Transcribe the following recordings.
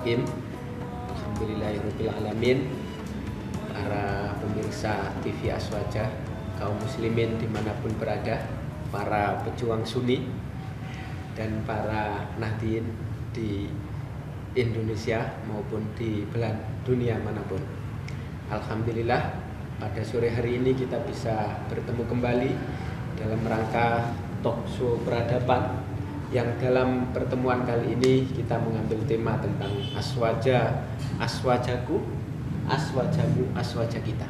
Bismillahirrahmanirrahim. Alhamdulillahirrahmanirrahim. Para pemirsa TV Aswaja, kaum muslimin dimanapun berada, para pejuang Sunni dan para Nahdien di Indonesia maupun di belahan dunia manapun. Alhamdulillah, pada sore hari ini kita bisa bertemu kembali dalam rangka talk show peradaban, yang dalam pertemuan kali ini kita mengambil tema tentang aswaja, aswajaku, aswajamu, aswaja kita.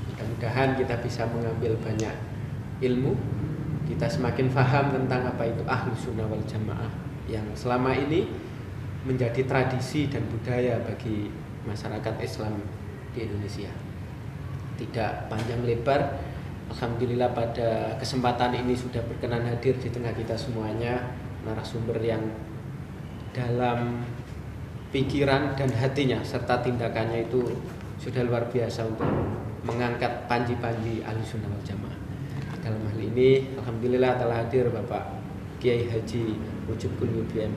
Mudah-mudahan kita bisa mengambil banyak ilmu, kita semakin paham tentang apa itu Ahlus Sunnah wal Jamaah yang selama ini menjadi tradisi dan budaya bagi masyarakat Islam di Indonesia. Tidak panjang lebar, alhamdulillah pada kesempatan ini sudah berkenan hadir di tengah kita semuanya narasumber yang dalam pikiran dan hatinya serta tindakannya itu sudah luar biasa untuk mengangkat panji-panji Ahlus Sunnah wal Jamaah. Dalam hal ini alhamdulillah telah hadir Bapak Kiai Haji Ujub Kunyubi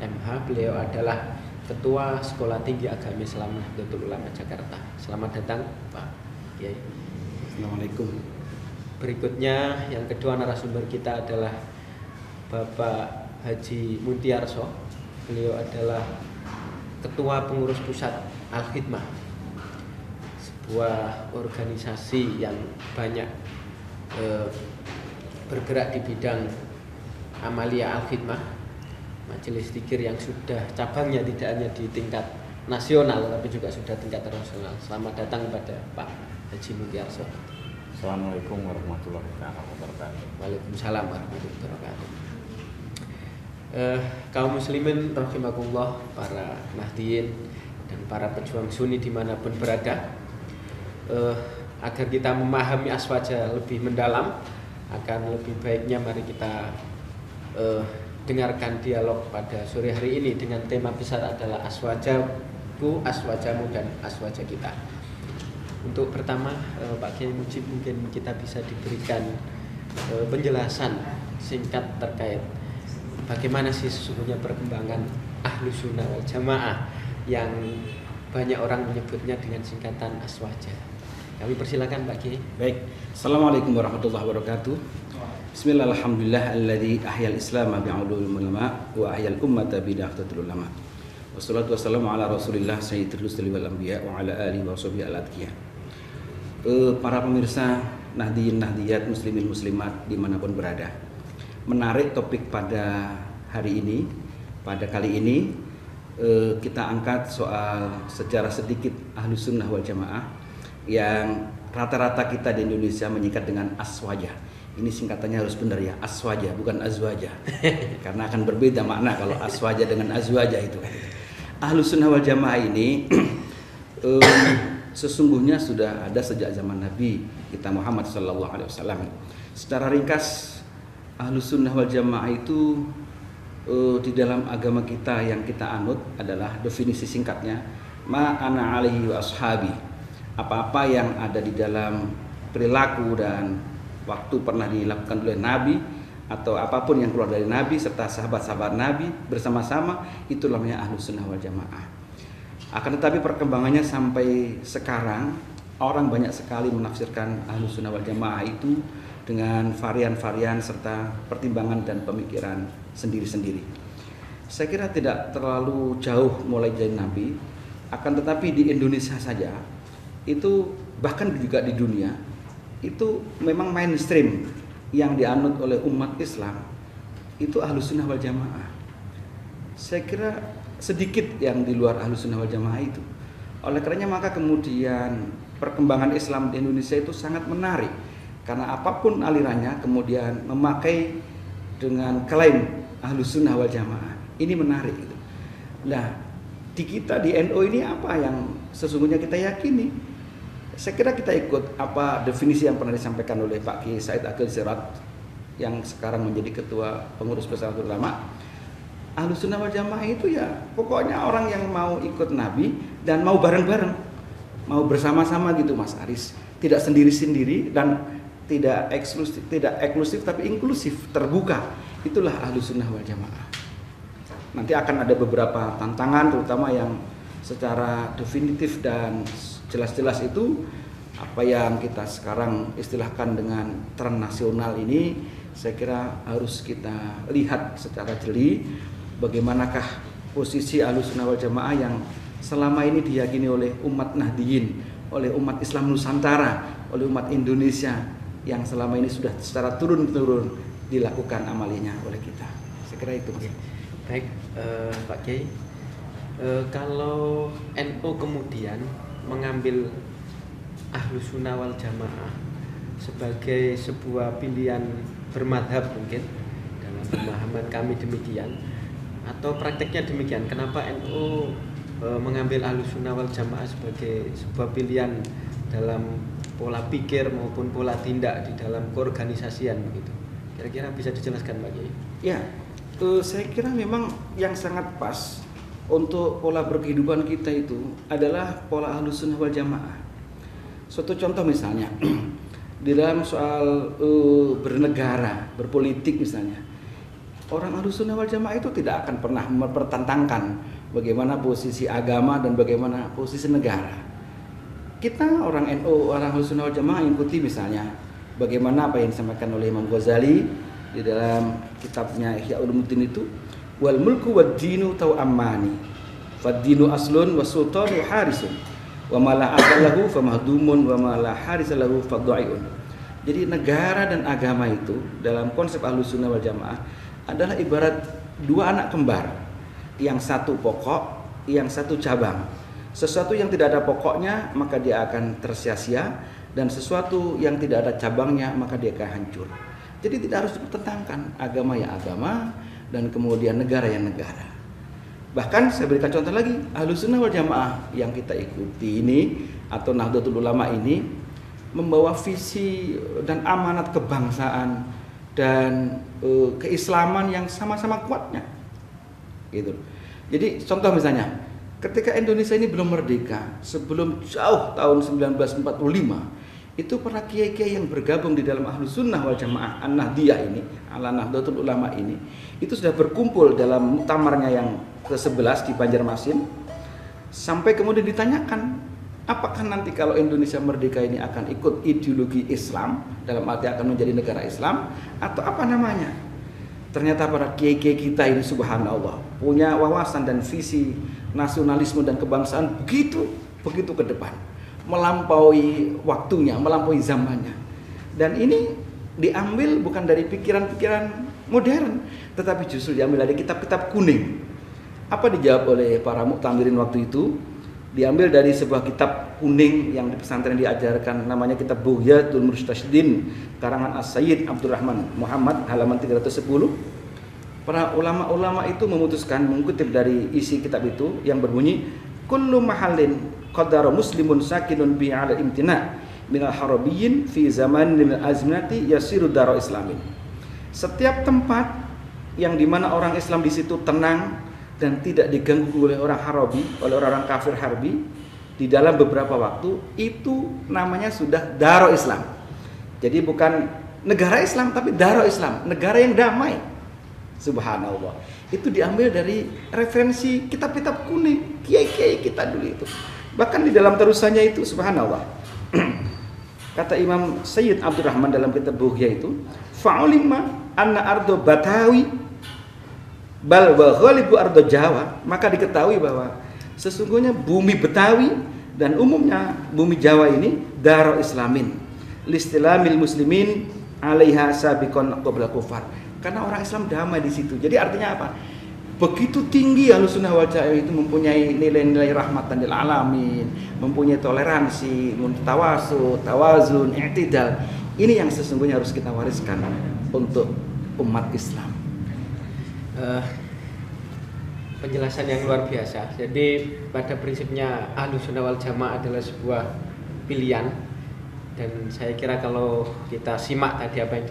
MH. Beliau adalah Ketua Sekolah Tinggi Agama Islam Nahdlatul Ulama Jakarta. Selamat datang Pak Kiai. Assalamualaikum. Berikutnya yang kedua narasumber kita adalah Bapak Haji Muntiarso. Beliau adalah Ketua Pengurus Pusat Al-Khidmah, sebuah organisasi yang banyak bergerak di bidang amalia Al-Khidmah, majelis zikir yang sudah cabangnya tidak hanya di tingkat nasional tapi juga sudah tingkat internasional. Selamat datang kepada Pak Haji Muntiarso. Assalamualaikum warahmatullahi wabarakatuh. Waalaikumsalam warahmatullahi wabarakatuh. Kaum muslimin rahimakumullah, para nahdien dan para pejuang Sunni dimanapun berada, agar kita memahami aswaja lebih mendalam, akan lebih baiknya mari kita dengarkan dialog pada sore hari ini dengan tema besar adalah aswajaku, aswajamu, dan aswaja kita. Untuk pertama, Pak Kiai Mujib, mungkin kita bisa diberikan penjelasan singkat terkait bagaimana sih sesungguhnya perkembangan Ahlus Sunnah wal Jamaah yang banyak orang menyebutnya dengan singkatan aswaja. Kami persilakan Pak Kiai. Baik. Assalamualaikum warahmatullahi wabarakatuh. Bismillah, alhamdulillah alladzi ahyal islam bi'ulumil ulama wa ahyal ummata bida'atul ulama. Wassalatu wassalamu ala Rasulillah sayyidil rusuli wal anbiya wa ala alihi wa sahbihi al-atqiyah. Para pemirsa Nahdien Nahdiyat, muslimin muslimat dimanapun berada, menarik topik pada hari ini. Pada kali ini kita angkat soal sejarah sedikit Ahlus Sunnah wal Jamaah yang rata-rata kita di Indonesia menyingkat dengan aswaja. Ini singkatannya harus benar ya, aswaja bukan azwaja. Karena akan berbeda makna kalau aswaja dengan azwaja itu. Ahlus Sunnah wal Jamaah ini sesungguhnya sudah ada sejak zaman Nabi kita Muhammad SAW. Secara ringkas, Ahlus Sunnah wal Jamaah itu di dalam agama kita yang kita anut adalah definisi singkatnya ma ana alaihi wa ashabi. Apa-apa yang ada di dalam perilaku dan waktu pernah dilakukan oleh Nabi atau apapun yang keluar dari Nabi serta sahabat-sahabat Nabi bersama-sama, itu namanya Ahlus Sunnah wal Jamaah. Akan tetapi perkembangannya sampai sekarang orang banyak sekali menafsirkan Ahlus Sunnah wal Jamaah itu dengan varian-varian serta pertimbangan dan pemikiran sendiri-sendiri. Saya kira tidak terlalu jauh mulai dari Nabi, akan tetapi di Indonesia saja itu, bahkan juga di dunia itu memang mainstream yang dianut oleh umat Islam itu Ahlus Sunnah wal Jamaah. Saya kira sedikit yang di luar Ahlus Sunnah wal Jamaah itu. Oleh karenanya maka kemudian perkembangan Islam di Indonesia itu sangat menarik, karena apapun alirannya kemudian memakai dengan klaim Ahlus Sunnah wal Jamaah. Ini menarik gitu. Nah, di kita di NU ini apa yang sesungguhnya kita yakini? Saya kira kita ikut apa definisi yang pernah disampaikan oleh Pak Kiai Said Agil Sirot yang sekarang menjadi Ketua Pengurus Pusat Ulama. Ahlus Sunnah wal Jamaah itu ya pokoknya orang yang mau ikut Nabi dan mau bareng-bareng, mau bersama-sama gitu Mas Aris, tidak sendiri-sendiri dan tidak eksklusif tapi inklusif, terbuka. Itulah Ahlus Sunnah wal Jamaah. nanti akan ada beberapa tantangan, terutama yang secara definitif dan jelas-jelas itu apa yang kita sekarang istilahkan dengan tren nasional ini, saya kira harus kita lihat secara jeli bagaimanakah posisi Ahlussunnah wal Jamaah yang selama ini diyakini oleh umat Nahdiyin, oleh umat Islam Nusantara, oleh umat Indonesia yang selama ini sudah secara turun-temurun dilakukan amalinya oleh kita. Saya kira itu. Baik, Pak Kiai, kalau NU kemudian mengambil Ahlussunnah wal Jamaah sebagai sebuah pilihan bermadhab mungkin dalam pemahaman kami demikian, atau prakteknya demikian, kenapa NU mengambil Ahlussunnah wal Jamaah sebagai sebuah pilihan dalam pola pikir maupun pola tindak di dalam keorganisasian begitu? Kira-kira bisa dijelaskan Pak Kiai? Ya, saya kira memang yang sangat pas untuk pola berkehidupan kita itu adalah pola Ahlussunnah wal Jamaah. Suatu contoh misalnya di dalam soal bernegara, berpolitik misalnya, orang Ahlussunnah wal Jamaah itu tidak akan pernah mempertentangkan bagaimana posisi agama dan bagaimana posisi negara. Kita orang NU, orang Ahlussunnah wal Jamaah ikuti misalnya bagaimana apa yang disampaikan oleh Imam Ghazali di dalam kitabnya Ihya Ulumuddin itu, wal mulku wad dinu tau'ammani fad dinu aslun was sultanu harisun wa ma la aqallahu famahdumun wa ma la harisalahu fadha'iun. Jadi negara dan agama itu dalam konsep Ahlussunnah wal Jamaah adalah ibarat dua anak kembar, yang satu pokok, yang satu cabang. Sesuatu yang tidak ada pokoknya maka dia akan tersia-sia, dan sesuatu yang tidak ada cabangnya maka dia akan hancur. Jadi tidak harus dipertentangkan, agama ya agama dan kemudian negara ya negara. Bahkan saya berikan contoh lagi, Ahlussunnah wal Jamaah yang kita ikuti ini atau Nahdlatul Ulama ini membawa visi dan amanat kebangsaan dan keislaman yang sama-sama kuatnya. Gitu. Jadi contoh misalnya, ketika Indonesia ini belum merdeka, sebelum jauh tahun 1945, itu para kiai-kiai yang bergabung di dalam Ahlussunnah wal Jamaah An-Nahdiyah ini, ala Nahdlatul Ulama ini, itu sudah berkumpul dalam muktamarnya yang ke-11 di Banjarmasin, sampai kemudian ditanyakan, apakah nanti kalau Indonesia merdeka ini akan ikut ideologi Islam, dalam arti akan menjadi negara Islam, atau apa namanya? Ternyata para kiai-kiai kita ini subhanallah punya wawasan dan visi nasionalisme dan kebangsaan begitu ke depan, melampaui waktunya, melampaui zamannya. Dan ini diambil bukan dari pikiran-pikiran modern, tetapi justru diambil dari kitab-kitab kuning. Apa dijawab oleh para muktamirin waktu itu? Diambil dari sebuah kitab kuning yang di pesantren diajarkan, namanya kitab Bughyatul Murtasyidin karangan As-Sayyid Abdurrahman Muhammad, halaman 310. Para ulama-ulama itu memutuskan mengutip dari isi kitab itu yang berbunyi, kullu mahallin qadara muslimun sakinun bi 'ala imtina' minal harabiyyin fi zaman minal azminati yasiru daro islamin. Setiap tempat yang dimana orang Islam di situ tenang dan tidak diganggu oleh orang Harabi, oleh orang kafir harbi di dalam beberapa waktu, itu namanya sudah daro Islam. Jadi bukan negara Islam tapi daro Islam, negara yang damai. Subhanallah. Itu diambil dari referensi kitab-kitab kuning kiai-kiai kita dulu itu. Bahkan di dalam terusannya itu subhanallah. Kata Imam Sayyid Abdurrahman dalam kitab Bughya itu, fa'ulima anna ardo Batawi bal wa ghalibu ardo Jawa, maka diketahui bahwa sesungguhnya bumi Betawi dan umumnya bumi Jawa ini daro islamin listilamil muslimin 'alaiha sabiqon qabla kufar, karena orang Islam damai di situ. Jadi artinya apa? Begitu tinggi Ahlussunnah wal Jamaah itu mempunyai nilai-nilai rahmatan lil alamin, mempunyai toleransi, tawasud, tawazun, i'tidal. Ini yang sesungguhnya harus kita wariskan untuk umat Islam. Penjelasan yang luar biasa. Jadi pada prinsipnya Ahlussunnah wal Jamaah adalah sebuah pilihan, dan saya kira kalau kita simak tadi apa yang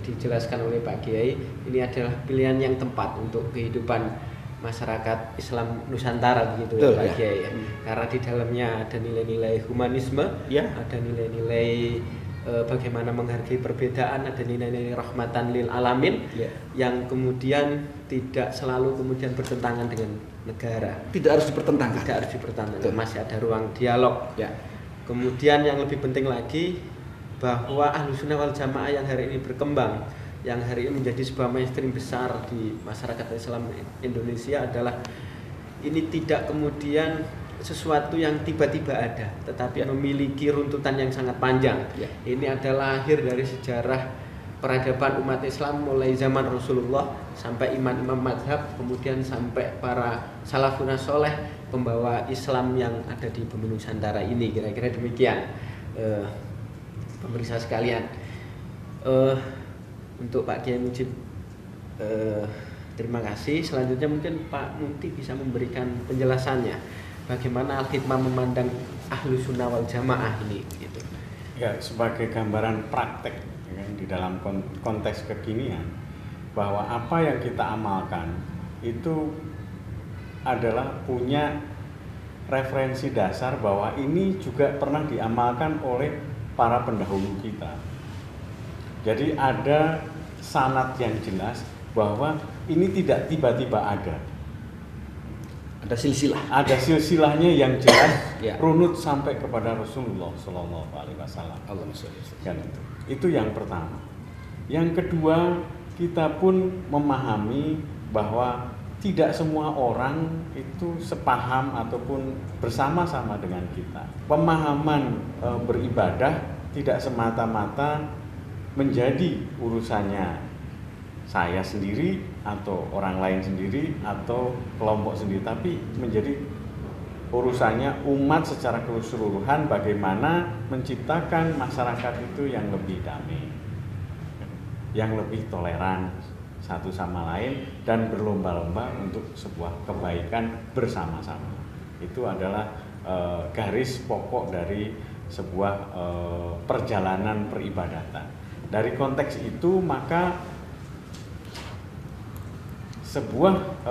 dijelaskan oleh Pak Kiai, ini adalah pilihan yang tepat untuk kehidupan masyarakat Islam Nusantara begitu ya Pak Kiai ya. Karena di dalamnya ada nilai-nilai humanisme, ya, ada nilai-nilai bagaimana menghargai perbedaan, ada nilai-nilai rahmatan lil alamin yang kemudian tidak selalu kemudian bertentangan dengan negara. Tidak harus dipertentangkan. Tidak harus dipertentangkan. Masih ada ruang dialog. Ya. Kemudian yang lebih penting lagi bahwa Ahlussunnah wal Jamaah yang hari ini berkembang, yang hari ini menjadi sebuah mainstream besar di masyarakat Islam Indonesia adalah ini tidak kemudian sesuatu yang tiba-tiba ada, tetapi memiliki runtutan yang sangat panjang. Ini adalah lahir dari sejarah peradaban umat Islam mulai zaman Rasulullah sampai imam-imam madhab, kemudian sampai para salafun soleh pembawa Islam yang ada di bumi Nusantara ini. Kira-kira demikian, pemirsa sekalian. Untuk Pak Kiai Mujib, terima kasih. Selanjutnya mungkin Pak Muti bisa memberikan penjelasannya bagaimana Al-Hikmah memandang Ahlussunnah wal Jamaah ini gitu. Ya, sebagai gambaran praktek ya kan, di dalam konteks kekinian, bahwa apa yang kita amalkan itu adalah punya referensi dasar bahwa ini juga pernah diamalkan oleh para pendahulu kita. Jadi ada sanad yang jelas bahwa ini tidak tiba-tiba ada. Ada silsilah. Ada silsilahnya yang jelas, runut sampai kepada Rasulullah Shallallahu Alaihi Wasallam. Kan itu yang pertama. Yang kedua, kita pun memahami bahwa tidak semua orang itu sepaham ataupun bersama-sama dengan kita. Pemahaman beribadah tidak semata-mata menjadi urusannya saya sendiri atau orang lain sendiri atau kelompok sendiri, tapi menjadi urusannya umat secara keseluruhan, bagaimana menciptakan masyarakat itu yang lebih damai, yang lebih toleran satu sama lain, dan berlomba-lomba untuk sebuah kebaikan bersama-sama. Itu adalah garis pokok dari sebuah perjalanan peribadatan. Dari konteks itu maka sebuah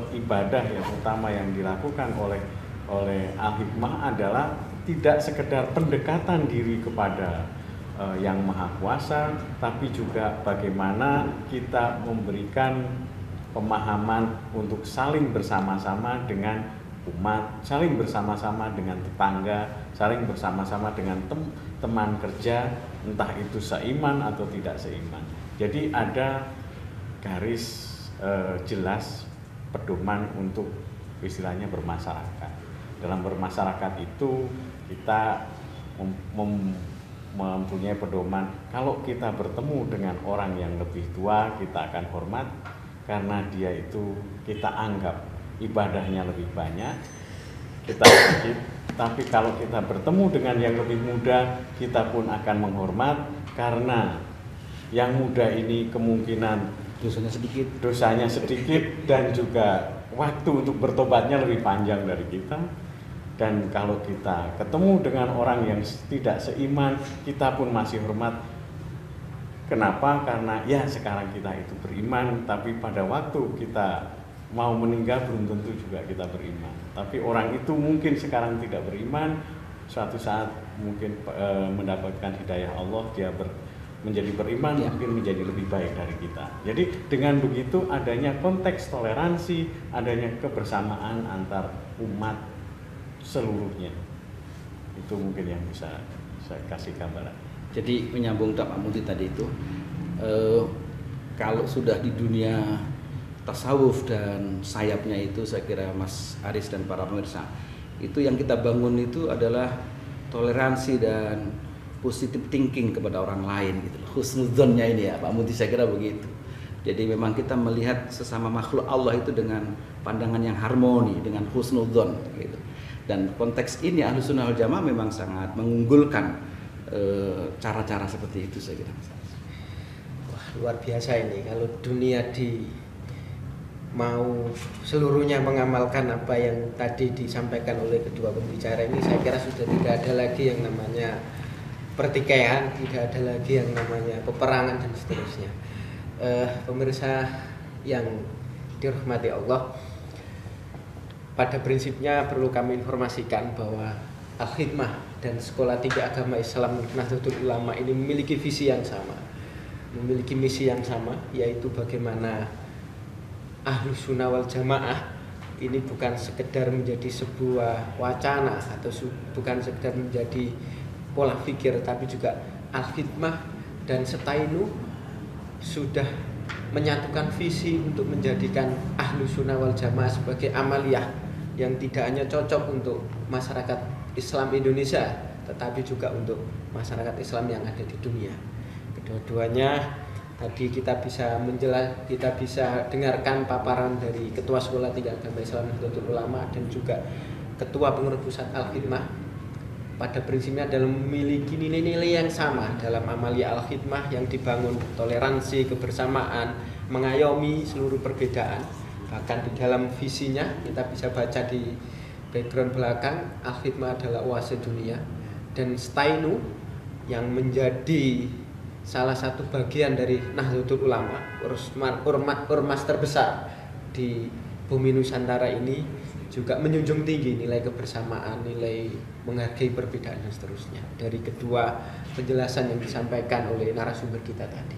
ibadah yang utama yang dilakukan oleh Al-Hikmah adalah tidak sekedar pendekatan diri kepada yang Maha Kuasa, tapi juga bagaimana kita memberikan pemahaman untuk saling bersama-sama dengan umat, saling bersama-sama dengan tetangga, saling bersama-sama dengan teman kerja, entah itu seiman atau tidak seiman. Jadi ada garis jelas pedoman untuk istilahnya bermasyarakat. Dalam bermasyarakat itu kita mempunyai pedoman, kalau kita bertemu dengan orang yang lebih tua kita akan hormat karena dia itu kita anggap ibadahnya lebih banyak, kita sedikit. Tapi kalau kita bertemu dengan yang lebih muda, kita pun akan menghormat karena yang muda ini kemungkinan dosanya sedikit dan juga waktu untuk bertobatnya lebih panjang dari kita. Dan kalau kita ketemu dengan orang yang tidak seiman, kita pun masih hormat. Kenapa? Karena ya sekarang kita itu beriman, tapi pada waktu kita mau meninggal belum tentu juga kita beriman. Tapi orang itu mungkin sekarang tidak beriman, suatu saat mungkin mendapatkan hidayah Allah, dia menjadi beriman, mungkin menjadi lebih baik dari kita. Jadi dengan begitu adanya konteks toleransi, adanya kebersamaan antar umat seluruhnya. Itu mungkin yang bisa saya kasih gambaran. Jadi menyambung Pak Muti tadi itu, kalau sudah di dunia tasawuf dan sayapnya itu, saya kira Mas Aris dan para pemirsa, itu yang kita bangun itu adalah toleransi dan positive thinking kepada orang lain gitu. Husnudzonnya ini ya Pak Muti, saya kira begitu. Jadi memang kita melihat sesama makhluk Allah itu dengan pandangan yang harmoni, dengan husnudzon gitu. Dan konteks ini Ahlussunnah wal Jamaah memang sangat mengunggulkan cara-cara seperti itu, saya kira. Wah, luar biasa ini kalau dunia mau seluruhnya mengamalkan apa yang tadi disampaikan oleh kedua pembicara ini, saya kira sudah tidak ada lagi yang namanya pertikaian, tidak ada lagi yang namanya peperangan dan seterusnya. Pemirsa yang dirahmati Allah, pada prinsipnya perlu kami informasikan bahwa Al-Khidmah dan Sekolah Tinggi Agama Islam Nahdlatul Ulama ini memiliki visi yang sama, memiliki misi yang sama, yaitu bagaimana Ahlus Sunnah wal Jamaah ini bukan sekedar menjadi sebuah wacana atau bukan sekedar menjadi pola pikir, tapi juga Al-Khidmah dan Setainu sudah menyatukan visi untuk menjadikan Ahlus Sunnah wal Jamaah sebagai amaliyah yang tidak hanya cocok untuk masyarakat Islam Indonesia, tetapi juga untuk masyarakat Islam yang ada di dunia. Kedua-duanya tadi kita bisa dengarkan paparan dari Ketua Sekolah Tinggi Agama Islam Nahdlatul Ulama dan juga Ketua Pengurus Pusat Al-Khidmah. Pada prinsipnya adalah memiliki nilai-nilai yang sama dalam amaliyah Al-Khidmah yang dibangun toleransi, kebersamaan, mengayomi seluruh perbedaan. Bahkan di dalam visinya kita bisa baca di background belakang, Al-Khidmah adalah oase dunia, dan Setainu yang menjadi salah satu bagian dari Nahdlatul Ulama, ormas terbesar di bumi Nusantara ini, juga menjunjung tinggi nilai kebersamaan, nilai menghargai perbedaan dan seterusnya. Dari kedua penjelasan yang disampaikan oleh narasumber kita tadi.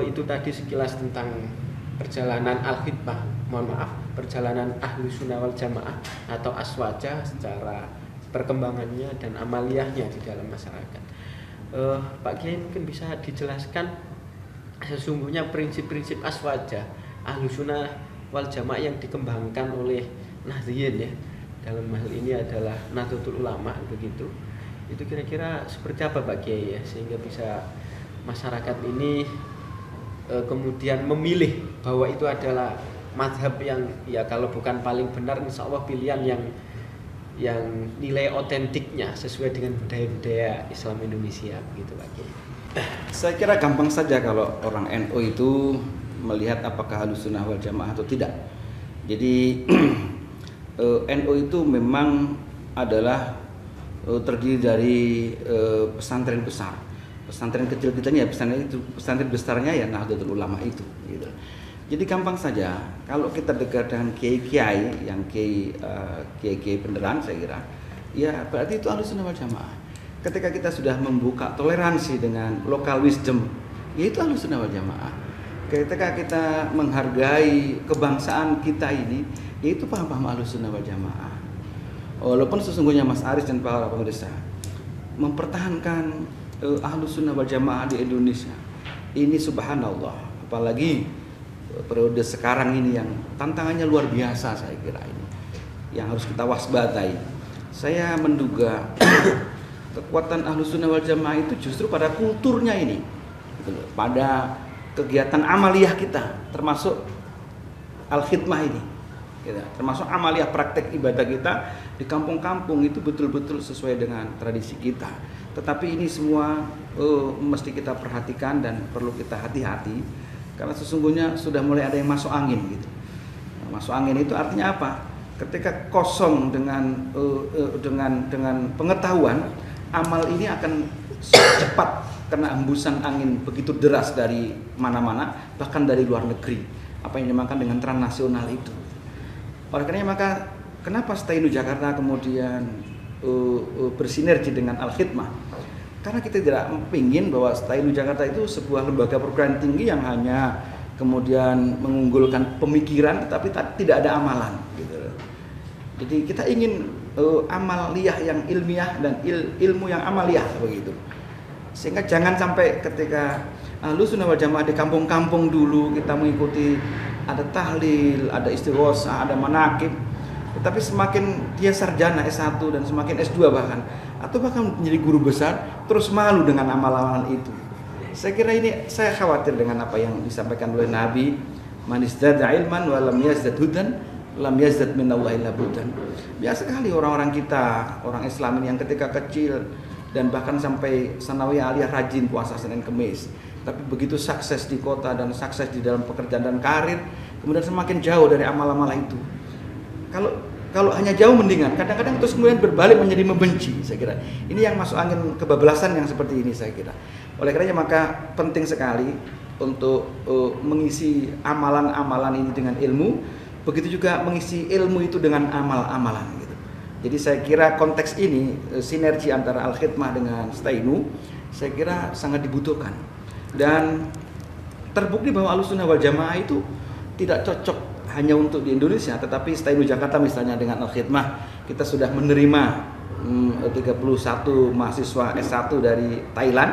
Itu tadi sekilas tentang perjalanan Al-Khidmah, perjalanan Ahlus Sunnah wal Jamaah atau Aswaja secara perkembangannya dan amaliyahnya di dalam masyarakat. Pak Kiai mungkin bisa dijelaskan sesungguhnya prinsip-prinsip Aswaja Ahlus Sunnah wal Jamaah yang dikembangkan oleh Nahdliyin ya, dalam hal ini adalah Nahdlatul Ulama begitu. Itu kira-kira seperti apa Pak Kiai ya, sehingga bisa masyarakat ini kemudian memilih bahwa itu adalah mazhab yang ya kalau bukan paling benar, insya Allah pilihan yang nilai otentiknya sesuai dengan budaya-budaya Islam Indonesia begitu Pak Kiai. Saya kira gampang saja kalau orang NU itu melihat apakah Ahlus Sunnah wal Jamaah atau tidak. Jadi NU itu memang adalah terdiri dari pesantren besar. Pesantren kecil kita ini ya pesantren besarnya ya Nahdlatul Ulama itu gitu. Jadi gampang saja kalau kita dekat dengan kiai-kiai yang kiai beneran, saya kira ya berarti itu Ahlus Sunnah wal Jamaah. Ketika kita sudah membuka toleransi dengan local wisdom, ya itu Ahlus Sunnah wal Jamaah. Ketika kita menghargai kebangsaan kita ini, ya itu paham-paham Ahlus Sunnah wal Jamaah. Walaupun sesungguhnya Mas Aris dan para pemirsa mempertahankan Ahlus Sunnah wal Jamaah di Indonesia ini subhanallah, apalagi periode sekarang ini yang tantangannya luar biasa, saya kira ini yang harus kita waspadai. Saya menduga kekuatan Ahlus Sunnah wal Jamaah itu justru pada kulturnya ini, pada kegiatan amaliyah kita, termasuk Al-Khidmah ini, termasuk amaliyah praktek ibadah kita di kampung-kampung itu betul-betul sesuai dengan tradisi kita. Tetapi ini semua mesti kita perhatikan dan perlu kita hati-hati, karena sesungguhnya sudah mulai ada yang masuk angin gitu. Masuk angin itu artinya apa? Ketika kosong dengan pengetahuan, amal ini akan cepat kena hembusan angin begitu deras dari mana-mana, bahkan dari luar negeri, apa yang dinamakan dengan transnasional itu. Oleh karena maka kenapa Setainu Jakarta kemudian bersinergi dengan Al-Khidmah? Karena kita tidak ingin bahwa Setainu Jakarta itu sebuah lembaga perguruan tinggi yang hanya kemudian mengunggulkan pemikiran tetapi tidak ada amalan gitu. Jadi kita ingin amaliyah yang ilmiah dan ilmu yang amaliyah begitu. Sehingga jangan sampai ketika Ahlus Sunnah wal Jamaah di kampung-kampung dulu kita mengikuti ada tahlil, ada istighosah, ada manaqib, tetapi semakin dia sarjana S1 dan semakin S2 bahkan, atau bahkan menjadi guru besar, terus malu dengan amal-amalan itu. Saya kira ini, saya khawatir dengan apa yang disampaikan oleh Nabi, man izdada ilman wa lam yazdad hudan lam yazdad minallahi illa budan. Biasa sekali orang-orang kita, orang Islam ini yang ketika kecil dan bahkan sampai sanawiyah aliyah rajin puasa Senin Kemis, tapi begitu sukses di kota dan sukses di dalam pekerjaan dan karir, kemudian semakin jauh dari amal-amal itu. Kalau hanya jauh mendingan, kadang-kadang terus kemudian berbalik menjadi membenci. Saya kira ini yang masuk angin kebablasan yang seperti ini, saya kira. Oleh karenanya maka penting sekali untuk mengisi amalan-amalan ini dengan ilmu, begitu juga mengisi ilmu itu dengan amal-amalan gitu. Jadi saya kira konteks ini sinergi antara Al-Khidmah dengan Stainu saya kira sangat dibutuhkan. Dan terbukti bahwa Ahlussunnah wal Jamaah itu tidak cocok hanya untuk di Indonesia, tetapi Stainu Jakarta misalnya dengan Al-Khidmah kita sudah menerima 31 mahasiswa S1 dari Thailand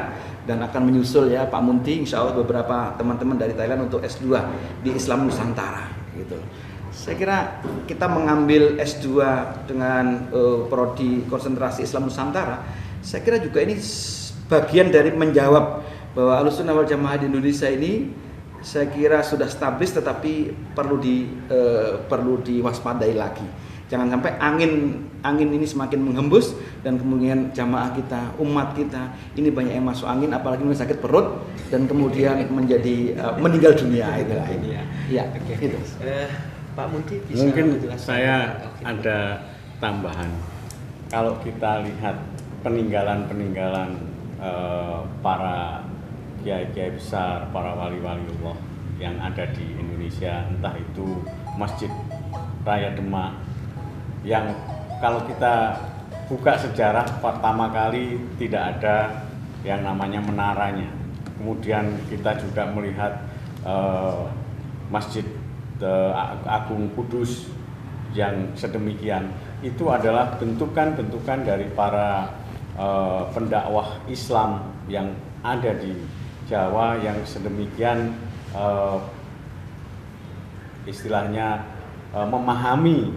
dan akan menyusul ya Pak Munti, insya Allah beberapa teman-teman dari Thailand untuk S2 di Islam Nusantara gitu. Saya kira kita mengambil S2 dengan prodi konsentrasi Islam Nusantara, saya kira juga ini bagian dari menjawab bahwa Ahlussunnah wal Jamaah di Indonesia ini saya kira sudah stabil, tetapi perlu diwaspadai lagi. Jangan sampai angin ini semakin menghembus dan kemudian jamaah kita, umat kita ini banyak yang masuk angin, apalagi sakit perut dan kemudian menjadi meninggal dunia itu lah ini. Ya, gitu. Pak Munti bisa mungkin menjelaskan saya tentang ada tambahan. Kalau kita lihat peninggalan para kiai-kiai besar, para wali-wali Allah yang ada di Indonesia, entah itu Masjid Raya Demak yang kalau kita buka sejarah pertama kali tidak ada yang namanya menaranya. Kemudian kita juga melihat Masjid Agung Kudus yang sedemikian, itu adalah bentukan-bentukan dari para pendakwah Islam yang ada di Jawa yang sedemikian istilahnya memahami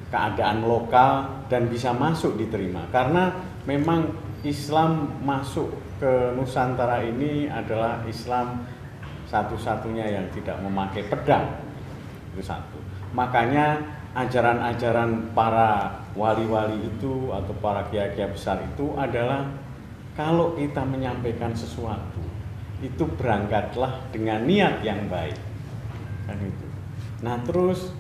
keadaan lokal dan bisa masuk diterima, karena memang Islam masuk ke Nusantara ini adalah Islam satu-satunya yang tidak memakai pedang, itu satu. Makanya ajaran-ajaran para wali-wali itu atau para kiai-kiai besar itu adalah kalau kita menyampaikan sesuatu itu berangkatlah dengan niat yang baik, kan itu. Nah terus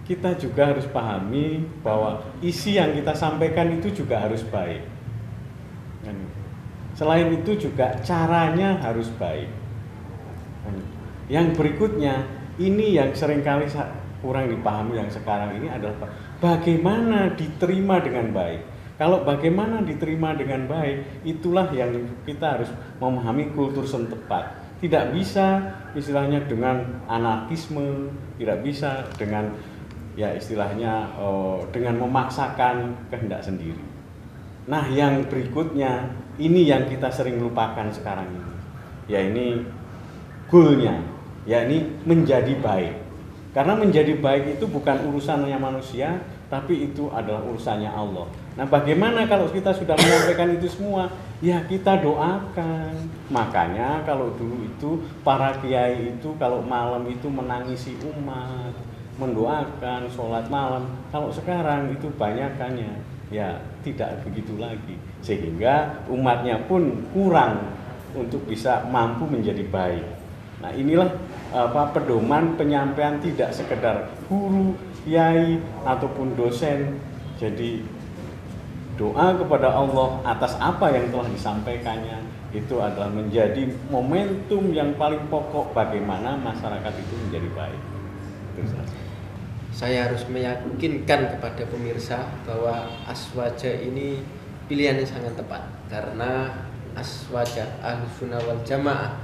kita juga harus pahami bahwa isi yang kita sampaikan itu juga harus baik, kan itu. Selain itu juga caranya harus baik, kan itu. Yang berikutnya ini yang seringkali kurang dipahami yang sekarang ini adalah bagaimana diterima dengan baik. Kalau bagaimana diterima dengan baik, itulah yang kita harus memahami kultur setempat. Tidak bisa istilahnya dengan anarkisme, tidak bisa dengan ya istilahnya dengan memaksakan kehendak sendiri. Nah yang berikutnya ini yang kita sering lupakan sekarang ini, ya ini goalnya, ya ini menjadi baik. Karena menjadi baik itu bukan urusannya manusia, tapi itu adalah urusannya Allah. Nah bagaimana kalau kita sudah menyampaikan itu semua? Ya kita doakan. Makanya kalau dulu itu para kiai itu kalau malam itu menangisi umat, mendoakan, sholat malam. Kalau sekarang itu banyakannya ya tidak begitu lagi, sehingga umatnya pun kurang untuk bisa mampu menjadi baik. Nah inilah pedoman penyampaian, tidak sekedar guru, kiai ataupun dosen. Jadi doa kepada Allah atas apa yang telah disampaikannya itu adalah menjadi momentum yang paling pokok bagaimana masyarakat itu menjadi baik. Saya harus meyakinkan kepada pemirsa bahwa Aswaja ini pilihan yang sangat tepat, karena Aswaja Ahlussunnah wal Jamaah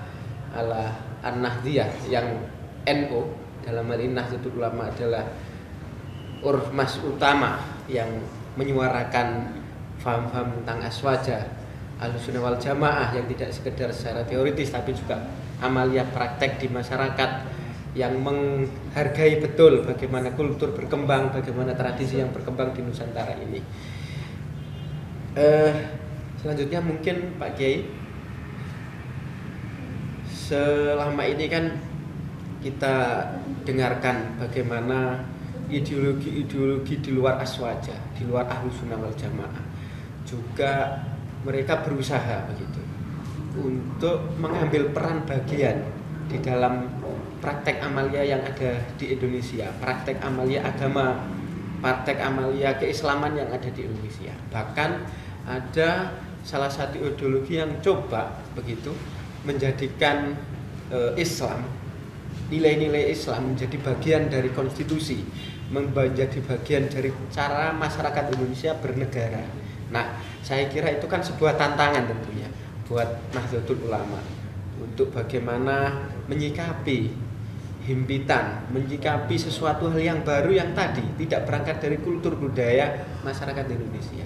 ala An-Nahdiyah yang NU dalam hal ini Nahdlatul Ulama adalah ormas utama yang menyuarakan faham-faham tentang Aswaja. Ahlussunnah wal Jamaah yang tidak sekedar secara teoritis tapi juga amaliyah praktek di masyarakat, yang menghargai betul bagaimana kultur berkembang, bagaimana tradisi yang berkembang di Nusantara ini. Selanjutnya mungkin Pak Kiai, selama ini kan kita dengarkan bagaimana ideologi-ideologi di luar Aswaja, di luar Ahlussunnah wal Jamaah juga mereka berusaha begitu untuk mengambil peran bagian di dalam praktek amalia yang ada di Indonesia, praktek amalia agama, praktek amalia keislaman yang ada di Indonesia. Bahkan ada salah satu ideologi yang coba begitu menjadikan Islam, nilai-nilai Islam menjadi bagian dari konstitusi, menjadi bagian dari cara masyarakat Indonesia bernegara. Nah, saya kira itu kan sebuah tantangan tentunya buat Nahdlatul Ulama untuk bagaimana menyikapi himpitan, menyikapi sesuatu hal yang baru yang tadi tidak berangkat dari kultur budaya masyarakat Indonesia.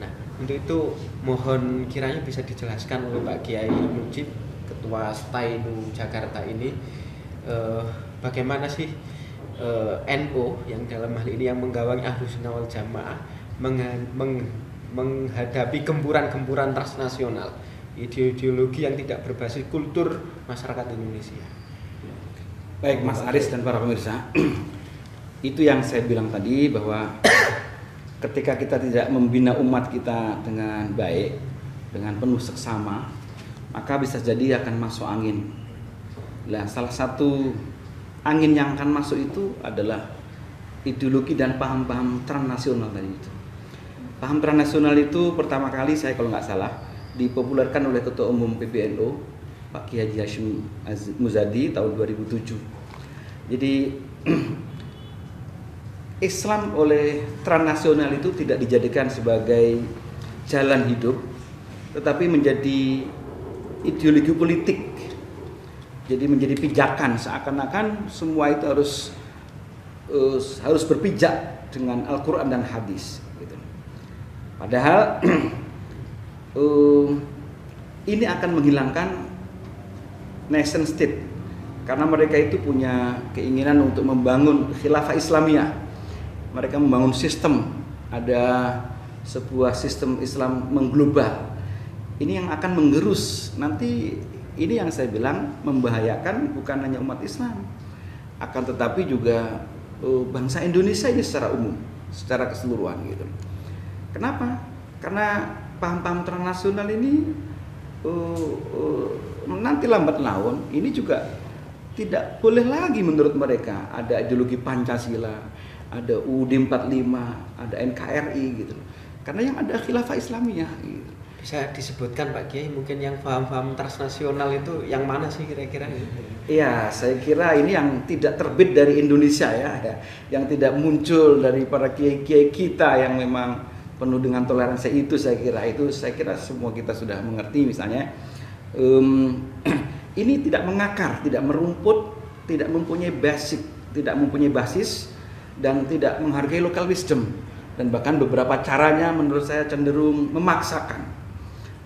Nah, untuk itu mohon kiranya bisa dijelaskan oleh Pak Kiai Mujib, Ketua Stainu Jakarta ini, bagaimana sih NU yang dalam hal ini yang menggawangi Ahlus Sunnah wal Jamaah menghadapi gempuran-gempuran transnasional, ideologi yang tidak berbasis kultur masyarakat Indonesia. Baik Mas Aris dan para pemirsa, itu yang saya bilang tadi bahwa ketika kita tidak membina umat kita dengan baik, dengan penuh seksama, maka bisa jadi akan masuk angin. Nah, salah satu angin yang akan masuk itu adalah ideologi dan paham-paham transnasional tadi itu. Paham transnasional itu pertama kali saya kalau nggak salah dipopulerkan oleh Ketua Umum PBNU Pak Kiai Haji Hashim Muzadi tahun 2007. Jadi Islam oleh transnasional itu tidak dijadikan sebagai jalan hidup, tetapi menjadi ideologi politik. Jadi menjadi pijakan, seakan-akan semua itu harus berpijak dengan Al-Quran dan hadis. Gitu. Padahal ini akan menghilangkan nation state, karena mereka itu punya keinginan untuk membangun khilafah Islamiyah. Mereka membangun sistem, ada sebuah sistem Islam mengglobal. Ini yang akan menggerus nanti. Ini yang saya bilang membahayakan bukan hanya umat Islam, akan tetapi juga bangsa Indonesia ini secara umum, secara keseluruhan gitu. Kenapa? Karena paham-paham transnasional ini nanti lambat laun ini juga tidak boleh lagi menurut mereka ada ideologi Pancasila, ada UUD 45, ada NKRI gitu. Karena yang ada khilafah Islamiyah gitu. Bisa disebutkan Pak Kiai mungkin yang paham-paham transnasional itu yang mana sih kira-kira? Iya, saya kira ini yang tidak terbit dari Indonesia ya, yang tidak muncul dari para kiai-kiai kita yang memang penuh dengan toleransi itu. Saya kira semua kita sudah mengerti. Misalnya ini tidak mengakar, tidak merumput, tidak mempunyai basis dan tidak menghargai local wisdom, dan bahkan beberapa caranya menurut saya cenderung memaksakan.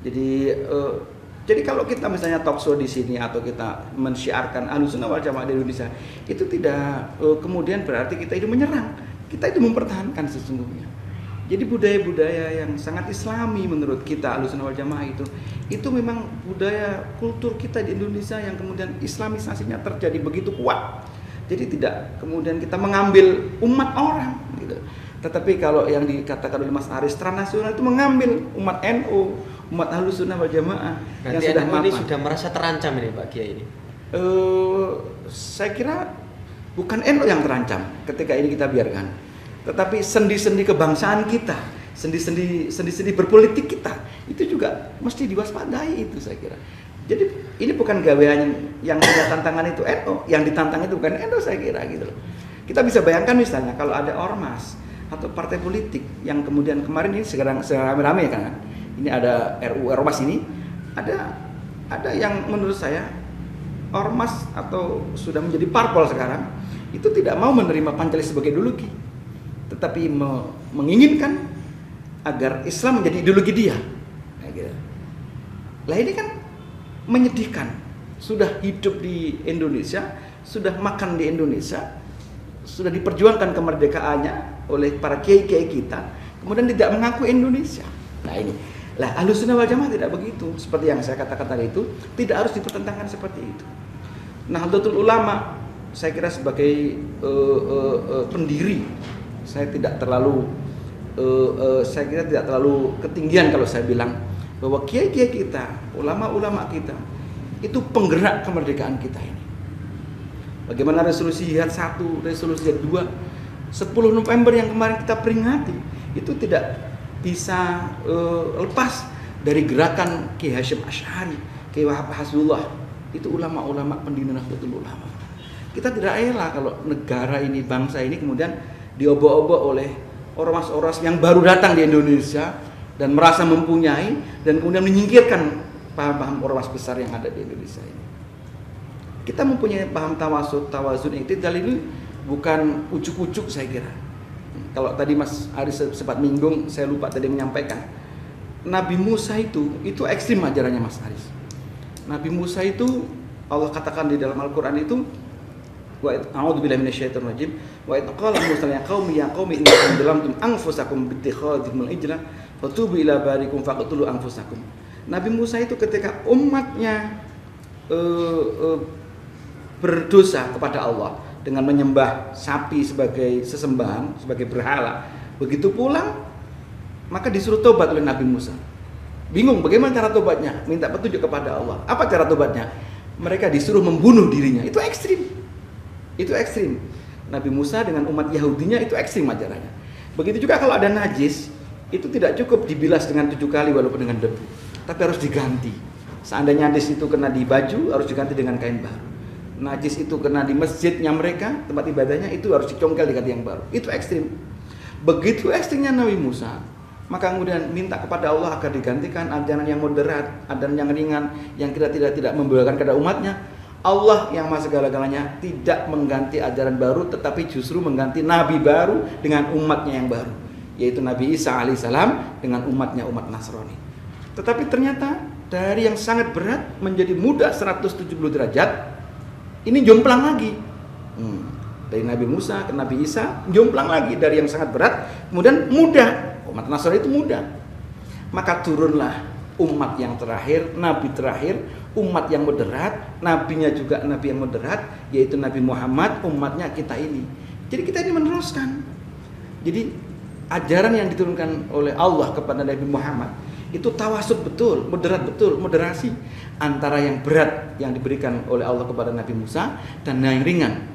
Jadi kalau kita misalnya talk show di sini atau kita mensyiarkan Ahlus Sunnah wal Jamaah di Indonesia, itu tidak kemudian berarti kita itu menyerang, kita itu mempertahankan sesungguhnya. Jadi budaya-budaya yang sangat Islami menurut kita Ahlus Sunnah wal Jamaah itu memang budaya kultur kita di Indonesia yang kemudian Islamisasinya terjadi begitu kuat. Jadi tidak kemudian kita mengambil umat orang gitu. Tetapi kalau yang dikatakan oleh Mas Aris transnasional itu mengambil umat NU, umat Ahlus Sunnah wal Jamaah yang sudah ini sudah merasa terancam ini Pak Kiai ini. Saya kira bukan NU yang terancam ketika ini kita biarkan, tetapi sendi-sendi kebangsaan kita, sendi-sendi berpolitik kita itu juga mesti diwaspadai itu saya kira. Jadi ini bukan gawean yang punya tantangan itu NU, yang ditantang itu bukan NU saya kira gitu loh. Kita bisa bayangkan misalnya kalau ada ormas atau partai politik yang kemudian kemarin ini sekarang rame-rame kan. Ini ada RUU Ormas ini, ada yang menurut saya ormas atau sudah menjadi parpol sekarang itu tidak mau menerima Pancasila sebagai ideologi, tetapi menginginkan agar Islam menjadi ideologi dia. Lah ini kan menyedihkan. Sudah hidup di Indonesia, sudah makan di Indonesia, sudah diperjuangkan kemerdekaannya oleh para kiai-kiai kita, kemudian tidak mengaku Indonesia. Nah ini, lah Ahlus Sunnah wal Jamaah tidak begitu. Seperti yang saya katakan tadi itu, tidak harus dipertentangkan seperti itu. Nahdlatul Ulama, saya kira sebagai pendiri, saya tidak terlalu ketinggian kalau saya bilang bahwa kiai-kiai kita, ulama-ulama kita, itu penggerak kemerdekaan kita ini. Bagaimana resolusi Jihad 1, resolusi Jihad 2, 10 November yang kemarin kita peringati, itu tidak bisa lepas dari gerakan Kiai Hasyim Asy'ari, Kiai Wahab Hasbullah, itu ulama-ulama pendiri Nahdlatul Ulama. Kita tidak rela kalau negara ini, bangsa ini kemudian diobok-obok oleh ormas-ormas yang baru datang di Indonesia dan merasa mempunyai, dan kemudian menyingkirkan paham-paham ormas besar yang ada di Indonesia ini. Kita mempunyai paham tawazun, iktidal ini bukan ujuk-ujuk saya kira. Kalau tadi Mas Aris sempat minggung, saya lupa tadi menyampaikan. Nabi Musa itu ekstrim ajarannya Mas Aris. Nabi Musa itu Allah katakan di dalam Al-Qur'an itu wa a'udzubillahi minasyaitonir rajim wa id qala Musa ya qaumi innakum zalamtum anfusakum bittikhadzimul ijla fatubu ila barikum faqtulu anfusakum. Nabi Musa itu ketika umatnya berdosa kepada Allah dengan menyembah sapi sebagai sesembahan, sebagai berhala, begitu pulang maka disuruh tobat oleh Nabi Musa. Bingung bagaimana cara tobatnya, minta petunjuk kepada Allah. Apa cara tobatnya? Mereka disuruh membunuh dirinya. Itu ekstrim. Nabi Musa dengan umat Yahudinya itu ekstrim ajarannya. Begitu juga kalau ada najis, itu tidak cukup dibilas dengan 7 kali walaupun dengan debu, tapi harus diganti. Seandainya najis itu kena di baju, harus diganti dengan kain baru. Najis itu kena di masjidnya mereka, tempat ibadahnya, itu harus dicongkel diganti yang baru. Itu ekstrim. Begitu ekstrimnya Nabi Musa, maka kemudian minta kepada Allah agar digantikan ajaran yang moderat, ajaran yang ringan, yang tidak membawakan kepada umatnya. Allah yang Maha segala-galanya tidak mengganti ajaran baru, tetapi justru mengganti nabi baru dengan umatnya yang baru, yaitu Nabi Isa alaihissalam dengan umatnya, umat Nasrani. Tetapi ternyata dari yang sangat berat menjadi mudah 170 derajat, ini jomplang lagi. Dari Nabi Musa ke Nabi Isa, jomplang lagi dari yang sangat berat, kemudian mudah. Umat Nasrani itu mudah. Maka turunlah umat yang terakhir, nabi terakhir, umat yang moderat, nabinya juga nabi yang moderat, yaitu Nabi Muhammad, umatnya kita ini. Jadi kita ini meneruskan. Jadi ajaran yang diturunkan oleh Allah kepada Nabi Muhammad itu tawasud betul, moderat betul, moderasi antara yang berat yang diberikan oleh Allah kepada Nabi Musa dan yang ringan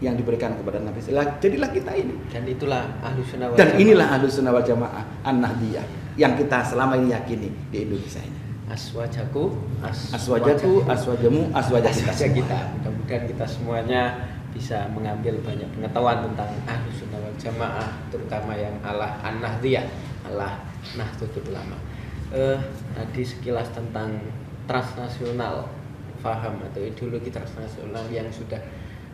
yang diberikan kepada Nabi Sallallahu. Jadilah kita ini. Dan itulah Ahlussunnah wal Dan Jamaah. inilah Ahlussunnah wal Jamaah An-Nahdiyah yang kita selama ini yakini di Indonesia ini. Aswajaku, aswajamu, aswajah kita. Mudah-mudahan kita semuanya bisa mengambil banyak pengetahuan tentang Ahlussunnah wal Jamaah, terutama yang ala An-Nahdiyah, ala Nahdlatul Ulama. Tadi sekilas tentang transnasional, faham atau ideologi transnasional yang sudah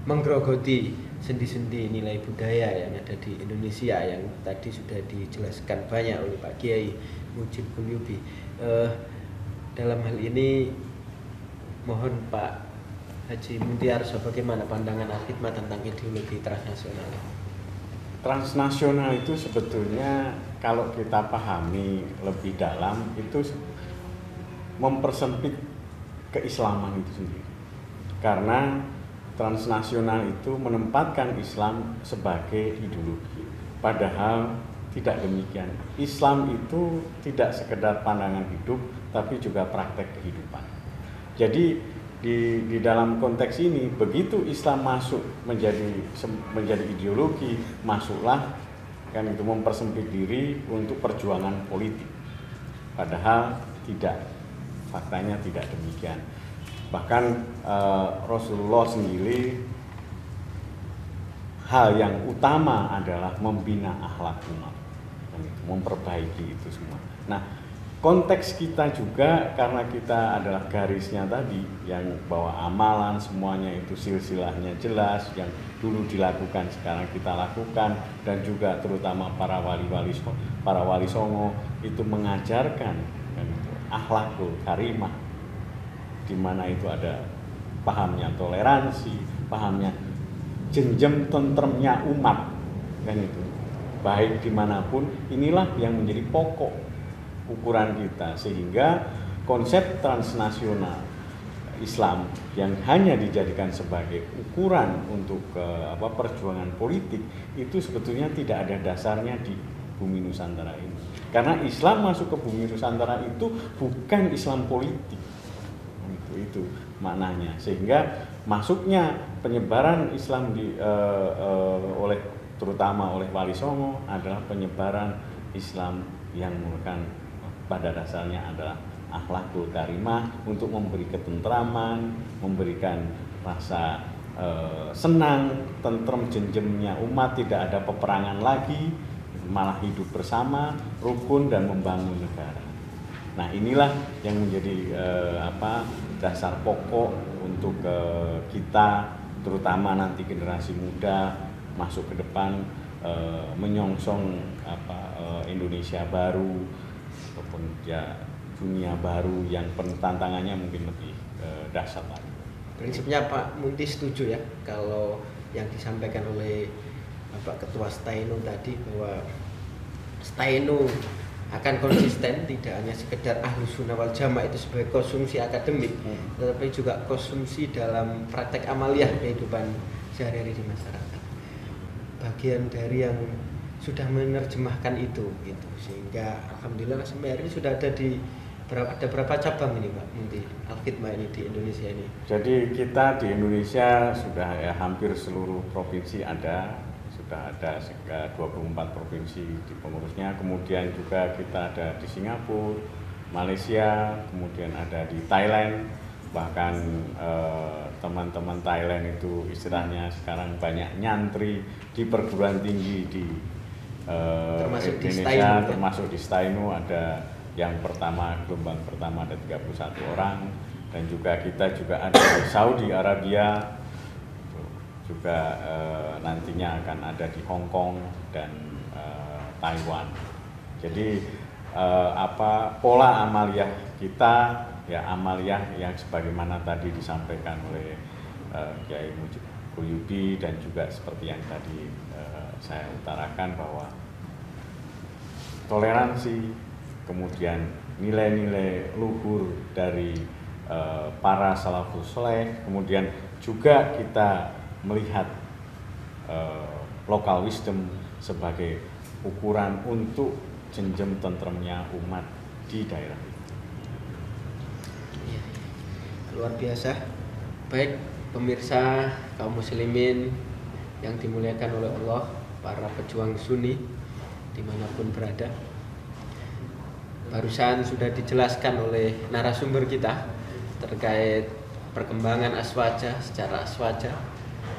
menggerogoti sendi-sendi nilai budaya yang ada di Indonesia, yang tadi sudah dijelaskan banyak oleh Pak Kiai Mujib Qulyubi. Dalam hal ini mohon Pak Haji Muntiarso, bagaimana pandangan Al-Hikmah tentang ideologi transnasional? Transnasional itu sebetulnya kalau kita pahami lebih dalam itu mempersempit keislaman itu sendiri. Karena transnasional itu menempatkan Islam sebagai ideologi. Padahal tidak demikian. Islam itu tidak sekedar pandangan hidup, tapi juga praktek kehidupan. Jadi di dalam konteks ini, begitu Islam masuk menjadi ideologi, masuklah kan itu mempersempit diri untuk perjuangan politik. Padahal tidak, faktanya tidak demikian. Bahkan Rasulullah sendiri hal yang utama adalah membina akhlak umat, memperbaiki itu semua. Nah, konteks kita juga karena kita adalah garisnya tadi yang bahwa amalan semuanya itu silsilahnya jelas, yang dulu dilakukan sekarang kita lakukan, dan juga terutama para wali songo itu mengajarkan kan, akhlakul karimah, di mana itu ada pahamnya toleransi, pahamnya jenjang tentremnya umat, kan itu baik dimanapun. Inilah yang menjadi pokok ukuran kita, sehingga konsep transnasional Islam yang hanya dijadikan sebagai ukuran untuk perjuangan politik itu sebetulnya tidak ada dasarnya di bumi Nusantara ini. Karena Islam masuk ke bumi Nusantara itu bukan Islam politik, itu maknanya. Sehingga masuknya penyebaran Islam terutama oleh Wali Songo adalah penyebaran Islam yang merupakan pada dasarnya adalah akhlakul karimah, untuk memberi ketentraman, memberikan rasa senang, tentrem, jenjemnya umat, tidak ada peperangan lagi, malah hidup bersama, rukun dan membangun negara. Nah, inilah yang menjadi dasar pokok untuk kita, terutama nanti generasi muda masuk ke depan, menyongsong Indonesia baru ataupun ya dunia baru yang tantangannya mungkin lebih dahsyat lagi. Prinsipnya Pak Munti setuju ya kalau yang disampaikan oleh Bapak Ketua Stainu tadi, bahwa Stainu akan konsisten, tidak hanya sekedar Ahlus Sunnah wal Jamaah itu sebagai konsumsi akademik, tetapi juga konsumsi dalam praktek amaliyah kehidupan sehari-hari di masyarakat. Bagian dari yang sudah menerjemahkan itu gitu, sehingga alhamdulillah sampai hari ini sudah ada berapa cabang ini Pak Munti Al-Khidmah ini di Indonesia ini? Jadi kita di Indonesia sudah ya hampir seluruh provinsi sudah ada 24 provinsi di pengurusnya. Kemudian juga kita ada di Singapura, Malaysia, kemudian ada di Thailand. Bahkan teman-teman Thailand itu istilahnya sekarang banyak nyantri di perguruan tinggi di termasuk Indonesia, di termasuk di Stainu. Ada yang gelombang pertama ada 31 orang, dan juga kita juga ada di Saudi Arabia, juga nantinya akan ada di Hong Kong dan Taiwan. Jadi pola amaliyah kita ya amaliyah yang sebagaimana tadi disampaikan oleh Kiai Mujib Quyubi, dan juga seperti yang tadi saya utarakan, bahwa toleransi, kemudian nilai-nilai luhur dari para salafus saleh, kemudian juga kita melihat local wisdom sebagai ukuran untuk jenjem tentremnya umat di daerah itu. Ya, luar biasa. Baik pemirsa kaum muslimin yang dimuliakan oleh Allah, para pejuang Sunni dimanapun berada, barusan sudah dijelaskan oleh narasumber kita terkait perkembangan aswaja secara aswaja,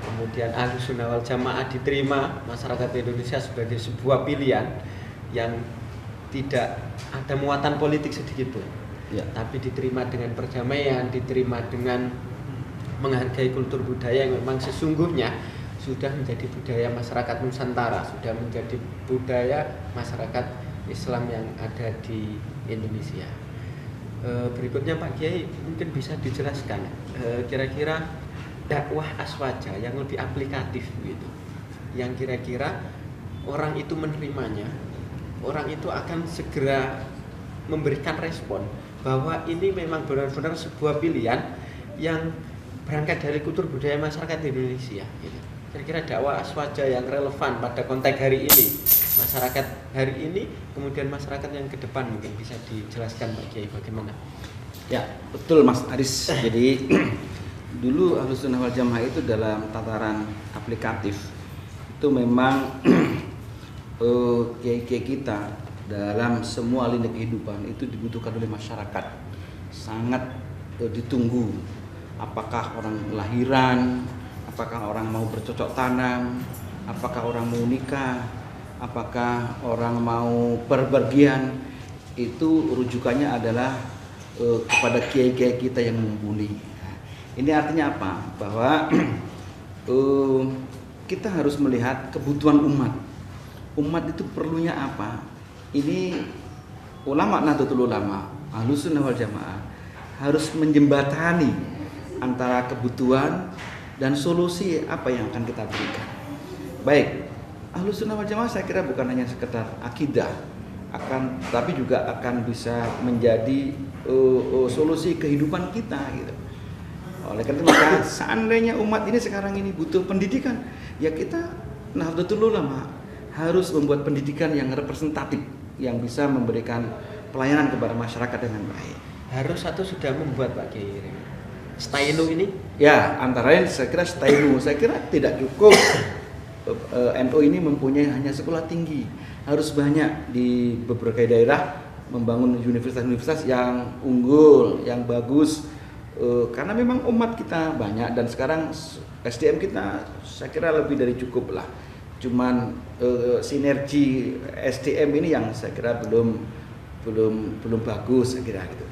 kemudian Ahlus Sunnah wal Jamaah diterima masyarakat Indonesia sebagai sebuah pilihan yang tidak ada muatan politik sedikit pun, tapi diterima dengan perdamaian, diterima dengan menghargai kultur budaya yang memang sesungguhnya sudah menjadi budaya masyarakat Nusantara, sudah menjadi budaya masyarakat Islam yang ada di Indonesia. Berikutnya Pak Kiai mungkin bisa dijelaskan kira-kira dakwah aswaja yang lebih aplikatif gitu, yang kira-kira orang itu menerimanya, orang itu akan segera memberikan respon bahwa ini memang benar-benar sebuah pilihan yang berangkat dari kultur budaya masyarakat Indonesia gitu. Kira-kira dakwah aswaja yang relevan pada konteks hari ini, masyarakat hari ini, kemudian masyarakat yang ke depan, mungkin bisa dijelaskan Pak Kiai bagaimana? Ya, betul Mas Aris. Jadi dulu Ahlus Sunnah wal Jamaah itu dalam tataran aplikatif itu memang kiai-kiai kita dalam semua lini kehidupan itu dibutuhkan oleh masyarakat, sangat ditunggu. Apakah orang lahiran, apakah orang mau bercocok tanam, apakah orang mau nikah, apakah orang mau berpergian, itu rujukannya adalah kepada kiai-kiai kita yang mumpuni. Ini artinya apa? Bahwa kita harus melihat kebutuhan umat. Umat itu perlunya apa? Ini ulama Nahdlatul Ulama, Ahlus Sunnah wal Jamaah harus menjembatani antara kebutuhan dan solusi apa yang akan kita berikan. Baik, Ahlus Sunnah wal Jamaah saya kira bukan hanya sekedar akidah, tapi juga akan bisa menjadi solusi kehidupan kita gitu. Oleh karena itu maka seandainya umat ini sekarang ini butuh pendidikan, ya kita Nahdlatul Ulama harus membuat pendidikan yang representatif, yang bisa memberikan pelayanan kepada masyarakat dengan baik. Harus atau sudah membuat Pak Kiai Stainu ini? Ya, antara lain saya kira Stainu, saya kira tidak cukup NU ini mempunyai hanya sekolah tinggi, harus banyak di beberapa daerah membangun universitas-universitas yang unggul, yang bagus, Karena memang umat kita banyak dan sekarang SDM kita saya kira lebih dari cukup lah. Cuman sinergi SDM ini yang saya kira belum bagus saya kira gitu.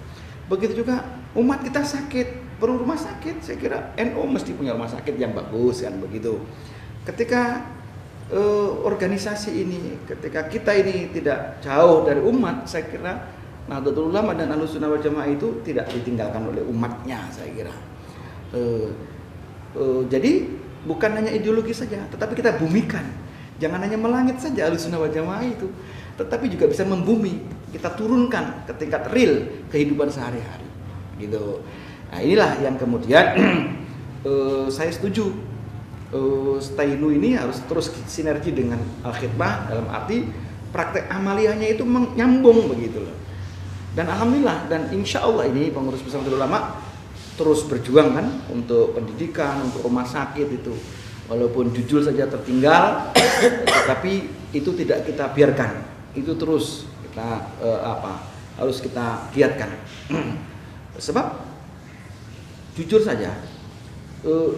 Begitu juga umat kita sakit, perlu rumah sakit. Saya kira NU mesti punya rumah sakit yang bagus kan begitu. Ketika organisasi ini, ketika kita ini tidak jauh dari umat, saya kira Nahdlatul Ulama dan Ahlussunnah wal Jamaah itu tidak ditinggalkan oleh umatnya saya kira. Jadi bukan hanya ideologi saja, tetapi kita bumikan. Jangan hanya melangit saja Ahlussunnah wal Jamaah itu, tetapi juga bisa membumi. Kita turunkan ke tingkat real kehidupan sehari-hari. Gitu. Nah inilah yang kemudian saya setuju. Stainu ini harus terus sinergi dengan Al-Khidmah dalam arti praktek amaliyahnya itu nyambung begitu loh. Dan alhamdulillah dan insya Allah ini pengurus besar Nahdlatul Ulama terus berjuang kan untuk pendidikan, untuk rumah sakit itu. Walaupun jujur saja tertinggal, tetapi itu tidak kita biarkan. Itu terus kita harus kita giatkan. Sebab jujur saja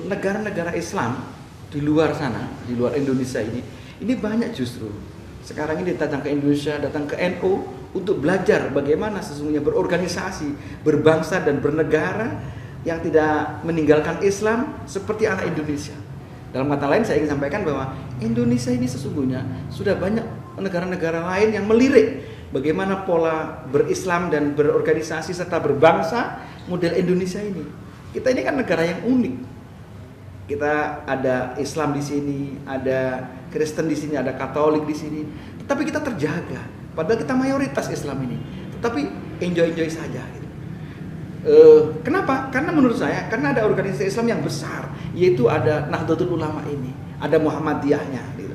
negara-negara Islam di luar sana, di luar Indonesia ini banyak justru. Sekarang ini datang ke Indonesia, datang ke NU untuk belajar bagaimana sesungguhnya berorganisasi, berbangsa dan bernegara yang tidak meninggalkan Islam seperti anak Indonesia. Dalam kata lain saya ingin sampaikan bahwa Indonesia ini sesungguhnya sudah banyak negara-negara lain yang melirik bagaimana pola berislam dan berorganisasi serta berbangsa model Indonesia ini. Kita ini kan negara yang unik. Kita ada Islam di sini, ada Kristen di sini, ada Katolik di sini, tetapi kita terjaga. Padahal kita mayoritas Islam ini, tetapi enjoy saja. Gitu. Kenapa? Karena menurut saya, karena ada organisasi Islam yang besar, yaitu ada Nahdlatul Ulama ini, ada Muhammadiyahnya. Gitu.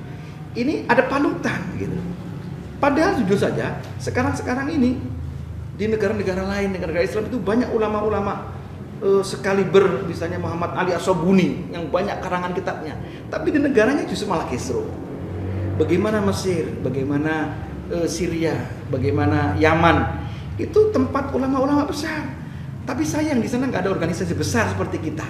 Ini ada panutan. Gitu. Padahal jujur saja, sekarang ini di negara-negara lain, negara-negara Islam itu banyak ulama-ulama sekaliber, misalnya Muhammad Ali As-Sobuni yang banyak karangan kitabnya, tapi di negaranya justru malah kisruh. Bagaimana Mesir, bagaimana Syria, bagaimana Yaman, itu tempat ulama-ulama besar. Tapi sayang di sana nggak ada organisasi besar seperti kita.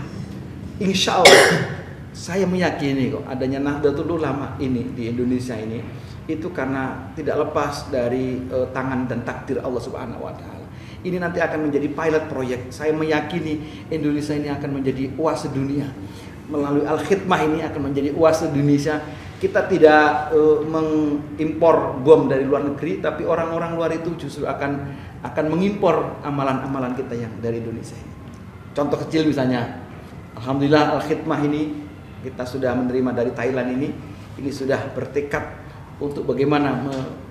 Insya Allah, saya meyakini kok adanya Nahdlatul Ulama ini di Indonesia ini itu karena tidak lepas dari tangan dan takdir Allah Subhanahu Wa Taala. Ini nanti akan menjadi pilot proyek. Saya meyakini Indonesia ini akan menjadi UAS dunia. Melalui Al-Khidmah ini akan menjadi UAS Indonesia. Kita tidak mengimpor bom dari luar negeri, tapi orang-orang luar itu justru akan mengimpor amalan-amalan kita yang dari Indonesia ini. Contoh kecil misalnya, alhamdulillah Al-Khidmah ini kita sudah menerima dari Thailand ini sudah bertekad untuk bagaimana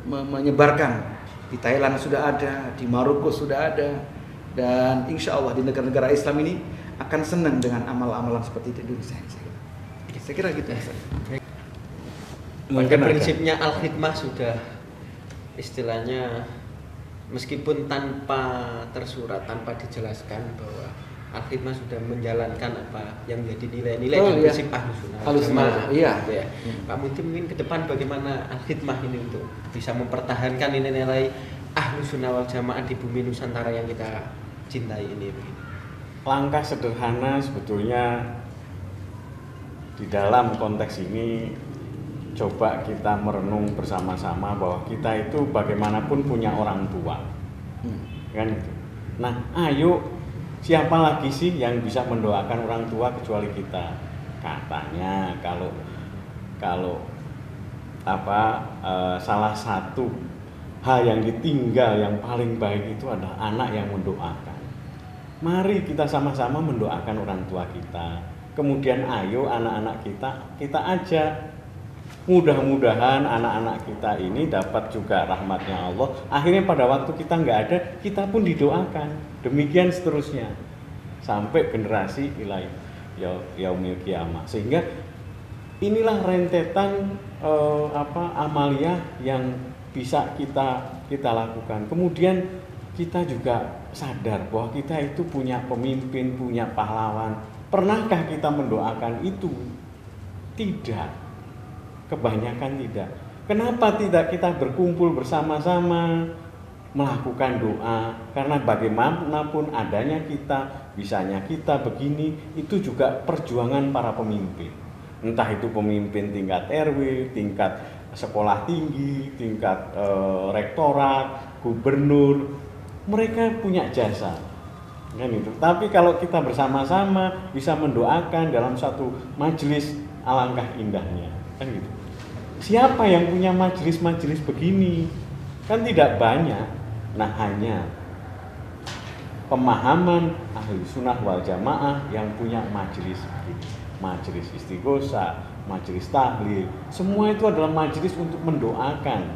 menyebarkan. Di Thailand sudah ada, di Maroko sudah ada, dan insya Allah di negara-negara Islam ini akan senang dengan amal-amalan seperti di Indonesia. Saya kira gitu. Pada prinsipnya Al-Khidmah sudah istilahnya meskipun tanpa tersurat, tanpa dijelaskan bahwa Al-Khidmah sudah menjalankan apa yang menjadi nilai-nilai dan prinsip Ahlussunnah wal Jamaah. Iya. Ya. Pak Muti mungkin ke depan bagaimana Al-Khidmah ini untuk bisa mempertahankan nilai-nilai Ahlussunnah wal Jamaah di bumi Nusantara yang kita cintai ini. Langkah sederhana sebetulnya di dalam konteks ini, coba kita merenung bersama-sama bahwa kita itu bagaimanapun punya orang tua, kan itu. Nah, ayo siapa lagi sih yang bisa mendoakan orang tua kecuali kita? Katanya kalau salah satu hal yang ditinggal yang paling baik itu adalah anak yang mendoakan. Mari kita sama-sama mendoakan orang tua kita. Kemudian ayo anak-anak kita ajak. Mudah-mudahan anak-anak kita ini dapat juga rahmatnya Allah. Akhirnya pada waktu kita nggak ada, kita pun didoakan. Demikian seterusnya sampai generasi yaumil qiyamah. Sehingga inilah rentetan amaliyah yang bisa kita lakukan. Kemudian kita juga sadar bahwa kita itu punya pemimpin, punya pahlawan. Pernahkah kita mendoakan itu? Tidak. Kebanyakan tidak. Kenapa tidak kita berkumpul bersama-sama melakukan doa, karena bagaimanapun adanya kita, bisanya kita begini, itu juga perjuangan para pemimpin. Entah itu pemimpin tingkat RW, tingkat sekolah tinggi, tingkat rektorat, gubernur, mereka punya jasa. Kan itu. Tapi kalau kita bersama-sama bisa mendoakan dalam satu majelis, alangkah indahnya. Kan gitu. Siapa yang punya majelis-majelis begini? Kan tidak banyak. Nah, hanya pemahaman ahli sunnah wal jamaah yang punya majelis begini. Majelis istighosa, majelis tahlil, semua itu adalah majelis untuk mendoakan.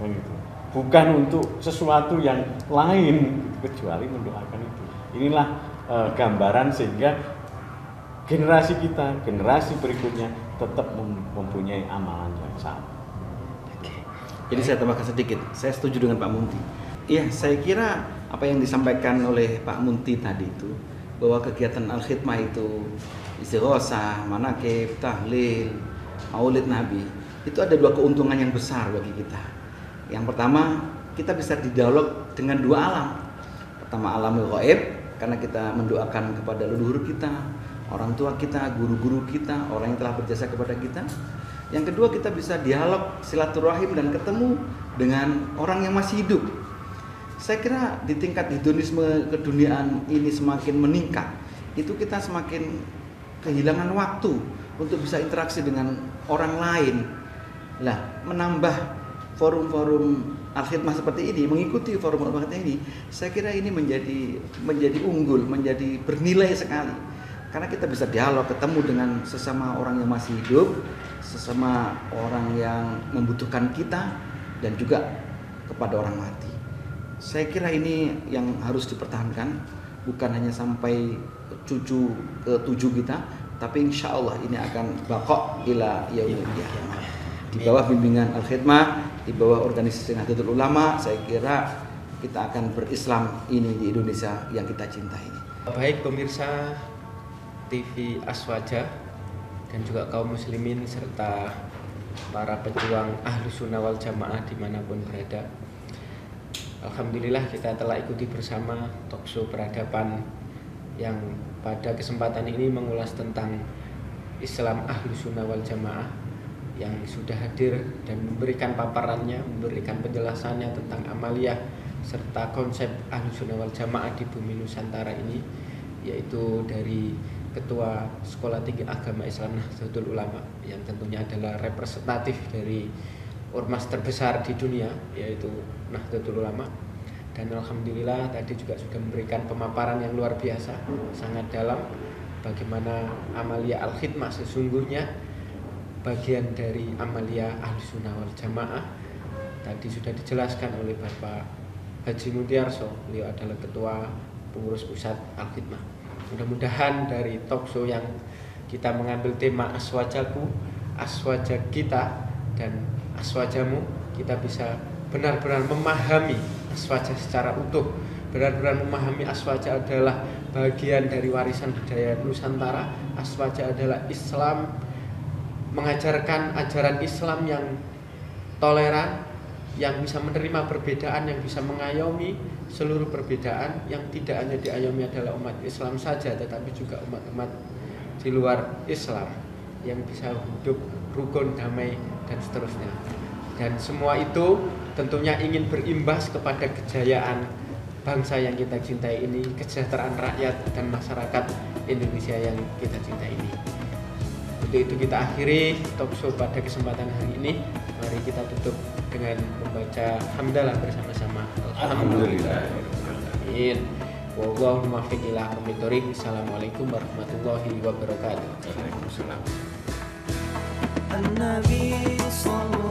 Kan gitu. Bukan untuk sesuatu yang lain kecuali mendoakan itu. Inilah gambaran sehingga generasi kita, generasi berikutnya tetap mempunyai amalan yang sama. Jadi saya tambahkan sedikit, saya setuju dengan Pak Munti. Iya, saya kira apa yang disampaikan oleh Pak Munti tadi itu, bahwa kegiatan Al-Khidmah itu istighosah, manakib, tahlil, maulid Nabi, itu ada dua keuntungan yang besar bagi kita. Yang pertama, kita bisa didialog dengan dua alam. Pertama, alamul ghaib, karena kita mendoakan kepada leluhur kita, orang tua kita, guru-guru kita, orang yang telah berjasa kepada kita. Yang kedua, kita bisa dialog, silaturahim, dan ketemu dengan orang yang masih hidup. Saya kira di tingkat hedonisme keduniaan ini semakin meningkat, itu kita semakin kehilangan waktu untuk bisa interaksi dengan orang lain. Lah, menambah forum-forum Al-Khidmah seperti ini, mengikuti forum Al-Khidmah ini, saya kira ini menjadi unggul, menjadi bernilai sekali. Karena kita bisa dialog, ketemu dengan sesama orang yang masih hidup, sesama orang yang membutuhkan kita, dan juga kepada orang mati. Saya kira ini yang harus dipertahankan, bukan hanya sampai cucu ke-7 kita, tapi insya Allah ini akan baqo ila yaumil qiyamah. Di bawah bimbingan Al-Khidmah, di bawah organisasi Nahdlatul Ulama, saya kira kita akan berislam ini di Indonesia yang kita cintai ini. Baik pemirsa TV Aswaja dan juga kaum muslimin serta para pejuang ahlu sunnah wal jamaah dimanapun berada, alhamdulillah kita telah ikuti bersama talkshow peradaban yang pada kesempatan ini mengulas tentang Islam ahlu sunnah wal jamaah, yang sudah hadir dan memberikan paparannya, memberikan penjelasannya tentang amaliyah serta konsep ahlu sunnah wal jamaah di bumi Nusantara ini, yaitu dari Ketua Sekolah Tinggi Agama Islam Nahdlatul Ulama, yang tentunya adalah representatif dari ormas terbesar di dunia, yaitu Nahdlatul Ulama. Dan alhamdulillah tadi juga sudah memberikan pemaparan yang luar biasa, sangat dalam, bagaimana amaliyah Al-Khidmah sesungguhnya bagian dari amaliyah Ahlussunnah wal Jamaah. Tadi sudah dijelaskan oleh Bapak Haji Mutiarso, beliau adalah Ketua Pengurus Pusat Al-Khidmah. Mudah-mudahan dari talkshow yang kita mengambil tema aswajaku, aswaja kita, dan aswajamu, kita bisa benar-benar memahami aswaja secara utuh. Benar-benar memahami aswaja adalah bagian dari warisan budaya Nusantara. Aswaja adalah Islam, mengajarkan ajaran Islam yang toleran, yang bisa menerima perbedaan, yang bisa mengayomi seluruh perbedaan, yang tidak hanya diayomi adalah umat Islam saja, tetapi juga umat-umat di luar Islam yang bisa hidup rukun, damai, dan seterusnya. Dan semua itu tentunya ingin berimbas kepada kejayaan bangsa yang kita cintai ini, kesejahteraan rakyat dan masyarakat Indonesia yang kita cintai ini. Untuk itu kita akhiri talkshow pada kesempatan hari ini. Mari kita tutup dengan membaca hamdalah bersama-sama. Alhamdulillah. Amin. Wallahu muwaffiq ila aqwamit thoriq. Assalamualaikum warahmatullahi wabarakatuh. Waalaikumsalam. النبي صلى